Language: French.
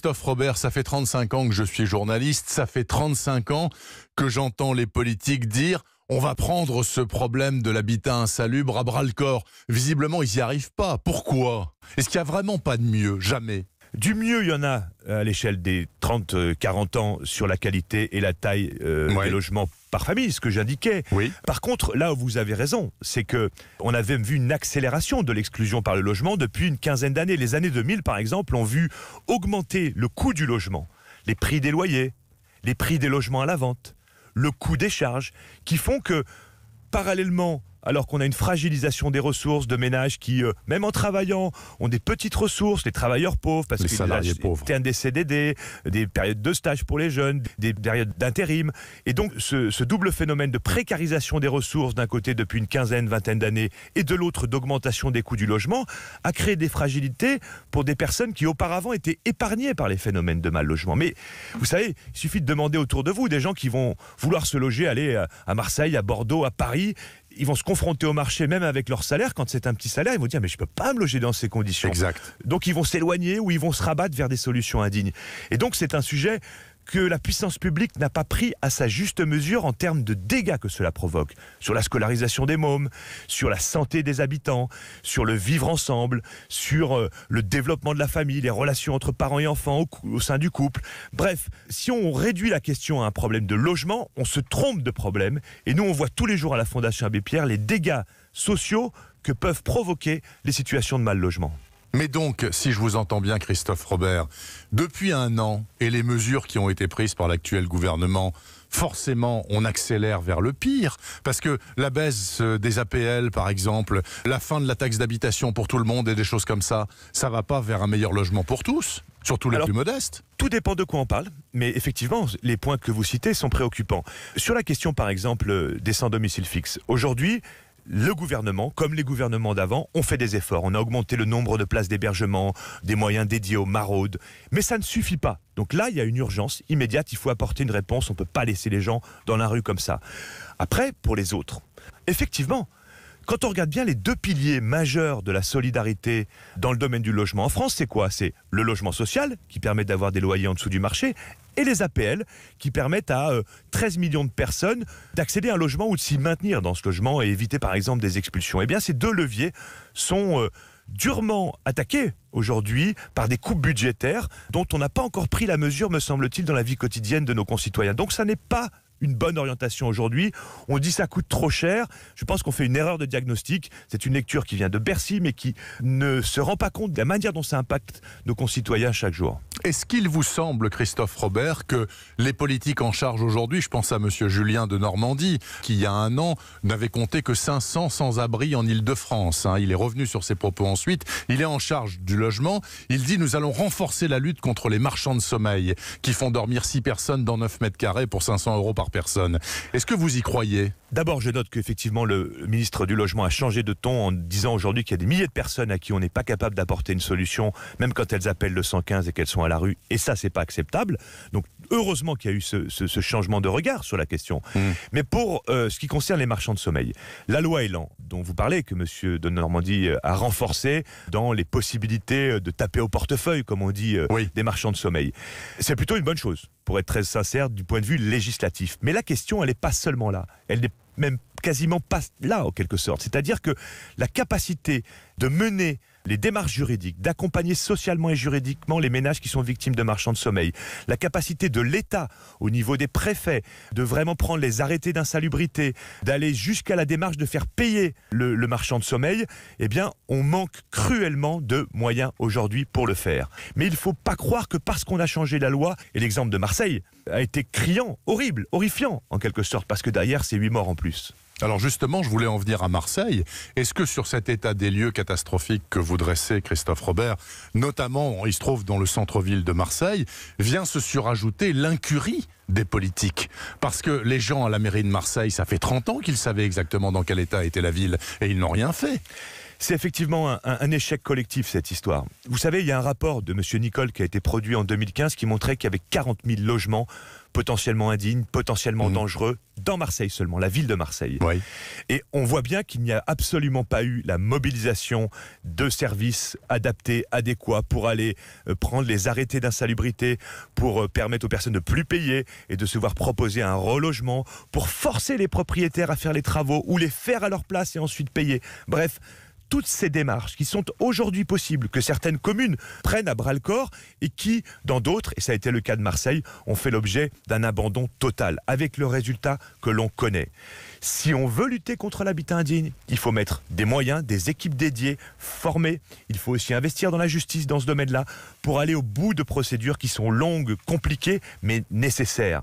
Christophe Robert, ça fait 35 ans que je suis journaliste, ça fait 35 ans que j'entends les politiques dire « on va prendre ce problème de l'habitat insalubre à bras-le-corps ». Visiblement, ils n'y arrivent pas. Pourquoi? Est-ce qu'il n'y a vraiment pas de mieux? Jamais. Du mieux, il y en a à l'échelle des 30-40 ans sur la qualité et la taille des logements par famille, ce que j'indiquais. Oui. Par contre, là où vous avez raison, c'est qu'on avait vu une accélération de l'exclusion par le logement depuis une quinzaine d'années. Les années 2000, par exemple, ont vu augmenter le coût du logement, les prix des loyers, les prix des logements à la vente, le coût des charges, qui font que, parallèlement, alors qu'on a une fragilisation des ressources de ménages qui, même en travaillant, ont des petites ressources, les travailleurs pauvres, parce les que salariés pauvres, des CDD, des périodes de stage pour les jeunes, des périodes d'intérim. Et donc, ce double phénomène de précarisation des ressources, d'un côté depuis une quinzaine, vingtaine d'années, et de l'autre d'augmentation des coûts du logement, a créé des fragilités pour des personnes qui auparavant étaient épargnées par les phénomènes de mal logement. Mais vous savez, il suffit de demander autour de vous des gens qui vont vouloir se loger, aller à Marseille, à Bordeaux, à Paris. Ils vont se confronter au marché même avec leur salaire. Quand c'est un petit salaire, ils vont dire mais je ne peux pas me loger dans ces conditions. Exact. Donc ils vont s'éloigner ou ils vont se rabattre vers des solutions indignes. Et donc c'est un sujet que la puissance publique n'a pas pris à sa juste mesure en termes de dégâts que cela provoque. Sur la scolarisation des mômes, sur la santé des habitants, sur le vivre ensemble, sur le développement de la famille, les relations entre parents et enfants au sein du couple. Bref, si on réduit la question à un problème de logement, on se trompe de problème. Et nous, on voit tous les jours à la Fondation Abbé Pierre les dégâts sociaux que peuvent provoquer les situations de mal logement. Mais donc, si je vous entends bien, Christophe Robert, depuis un an, et les mesures qui ont été prises par l'actuel gouvernement, forcément, on accélère vers le pire, parce que la baisse des APL, par exemple, la fin de la taxe d'habitation pour tout le monde et des choses comme ça va pas vers un meilleur logement pour tous, surtout les plus modestes. Tout dépend de quoi on parle, mais effectivement, les points que vous citez sont préoccupants. Sur la question, par exemple, des sans domicile fixe, aujourd'hui, le gouvernement, comme les gouvernements d'avant, ont fait des efforts. On a augmenté le nombre de places d'hébergement, des moyens dédiés aux maraudes. Mais ça ne suffit pas. Donc là, il y a une urgence immédiate. Il faut apporter une réponse. On ne peut pas laisser les gens dans la rue comme ça. Après, pour les autres, effectivement, quand on regarde bien les deux piliers majeurs de la solidarité dans le domaine du logement en France, c'est quoi? C'est le logement social, qui permet d'avoir des loyers en dessous du marché, et les APL, qui permettent à 13 millions de personnes d'accéder à un logement ou de s'y maintenir dans ce logement et éviter par exemple des expulsions. Eh bien, ces deux leviers sont durement attaqués aujourd'hui par des coupes budgétaires dont on n'a pas encore pris la mesure, me semble-t-il, dans la vie quotidienne de nos concitoyens. Donc ça n'est pas une bonne orientation aujourd'hui. On dit ça coûte trop cher. Je pense qu'on fait une erreur de diagnostic. C'est une lecture qui vient de Bercy, mais qui ne se rend pas compte de la manière dont ça impacte nos concitoyens chaque jour. Est-ce qu'il vous semble, Christophe Robert, que les politiques en charge aujourd'hui, je pense à monsieur Julien de Normandie, qui il y a un an n'avait compté que 500 sans-abri en Île-de-France. Il est revenu sur ses propos ensuite. Il est en charge du logement. Il dit « Nous allons renforcer la lutte contre les marchands de sommeil qui font dormir 6 personnes dans 9 mètres carrés pour 500 € par personne ». Est-ce que vous y croyez? D'abord, je note qu'effectivement, le ministre du Logement a changé de ton en disant aujourd'hui qu'il y a des milliers de personnes à qui on n'est pas capable d'apporter une solution, même quand elles appellent le 115 et qu'elles sont à la rue. Et ça, c'est pas acceptable. Donc, heureusement qu'il y a eu ce changement de regard sur la question. Mais pour ce qui concerne les marchands de sommeil, la loi Elan, dont vous parlez, que M. de Normandie a renforcé dans les possibilités de taper au portefeuille, comme on dit, des marchands de sommeil, c'est plutôt une bonne chose, pour être très sincère, du point de vue législatif. Mais la question, elle n'est pas seulement là. Elle n'est même quasiment pas là, en quelque sorte. C'est-à-dire que la capacité de mener les démarches juridiques, d'accompagner socialement et juridiquement les ménages qui sont victimes de marchands de sommeil, la capacité de l'État, au niveau des préfets, de vraiment prendre les arrêtés d'insalubrité, d'aller jusqu'à la démarche de faire payer le marchand de sommeil, eh bien, on manque cruellement de moyens aujourd'hui pour le faire. Mais il ne faut pas croire que parce qu'on a changé la loi, et l'exemple de Marseille a été criant, horrible, horrifiant, en quelque sorte, parce que derrière, c'est 8 morts en plus. Alors justement, je voulais en venir à Marseille. Est-ce que sur cet état des lieux catastrophique que vous dressez, Christophe Robert, notamment, il se trouve dans le centre-ville de Marseille, vient se surajouter l'incurie des politiques? Parce que les gens à la mairie de Marseille, ça fait 30 ans qu'ils savaient exactement dans quel état était la ville et ils n'ont rien fait. C'est effectivement un échec collectif, cette histoire. Vous savez, il y a un rapport de M. Nicole qui a été produit en 2015 qui montrait qu'il y avait 40 000 logements potentiellement indignes, potentiellement dangereux, dans Marseille seulement, la ville de Marseille. Oui. Et on voit bien qu'il n'y a absolument pas eu la mobilisation de services adaptés, adéquats, pour aller prendre les arrêtés d'insalubrité, pour permettre aux personnes de plus payer et de se voir proposer un relogement, pour forcer les propriétaires à faire les travaux ou les faire à leur place et ensuite payer. Bref, toutes ces démarches qui sont aujourd'hui possibles, que certaines communes prennent à bras-le-corps et qui, dans d'autres, et ça a été le cas de Marseille, ont fait l'objet d'un abandon total, avec le résultat que l'on connaît. Si on veut lutter contre l'habitat indigne, il faut mettre des moyens, des équipes dédiées, formées. Il faut aussi investir dans la justice dans ce domaine-là pour aller au bout de procédures qui sont longues, compliquées, mais nécessaires.